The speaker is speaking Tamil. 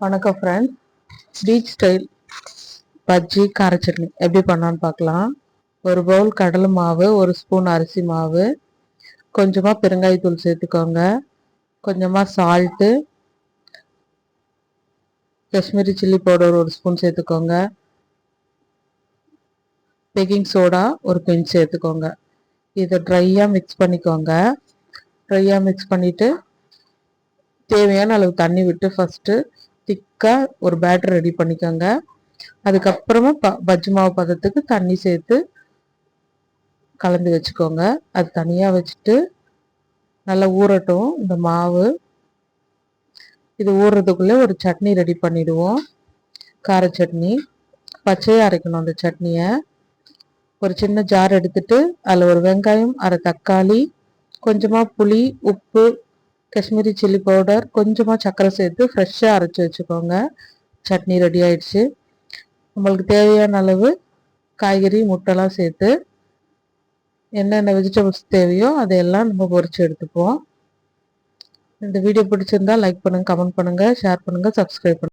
வணக்கம் ஃப்ரெண்ட்ஸ். பீச் ஸ்டைல் பஜ்ஜி கார சட்னி எப்படி பண்ணலான்னு பார்க்கலாம். ஒரு பவுல் கடலை மாவு, ஒரு ஸ்பூன் அரிசி மாவு, கொஞ்சமாக பெருங்காயத்தூள் சேர்த்துக்கோங்க, கொஞ்சமாக சால்ட்டு, காஷ்மீரி சில்லி பவுடர் ஒரு ஸ்பூன் சேர்த்துக்கோங்க, பேக்கிங் சோடா ஒரு பிஞ்ச் சேர்த்துக்கோங்க. இதை ட்ரையாக மிக்ஸ் பண்ணிக்கோங்க. ட்ரையாக மிக்ஸ் பண்ணிவிட்டு தேவையான அளவு தண்ணி விட்டு ஃபஸ்ட்டு திக்காக ஒரு பேட்டர் ரெடி பண்ணிக்கோங்க. அதுக்கப்புறமா பஜ்ஜி மாவு பதத்துக்கு தண்ணி சேர்த்து கலந்து வச்சுக்கோங்க. அது தனியாக வச்சுட்டு நல்லா ஊறட்டும் இந்த மாவு. இது ஊறுறதுக்குள்ளே ஒரு சட்னி ரெடி பண்ணிவிடுவோம். கார சட்னி பச்சையாக அரைக்கணும். அந்த சட்னியை ஒரு சின்ன ஜார் எடுத்துட்டு அதில் ஒரு வெங்காயம், அரை தக்காளி, கொஞ்சமாக புளி, உப்பு, காஷ்மீரி சில்லி பவுடர், கொஞ்சமாக சர்க்கரை சேர்த்து ஃப்ரெஷ்ஷாக அரைச்சி வச்சுக்கோங்க. சட்னி ரெடி ஆயிடுச்சு. நம்மளுக்கு தேவையான அளவு காய்கறி, முட்டைலாம் சேர்த்து என்னென்ன வெஜிடபிள்ஸ் தேவையோ அதையெல்லாம் நம்ம பொரிச்சு எடுத்துப்போம். இந்த வீடியோ பிடிச்சிருந்தா லைக் பண்ணுங்கள், கமெண்ட் பண்ணுங்கள், ஷேர் பண்ணுங்கள், சப்ஸ்கிரைப் பண்ணுங்கள்.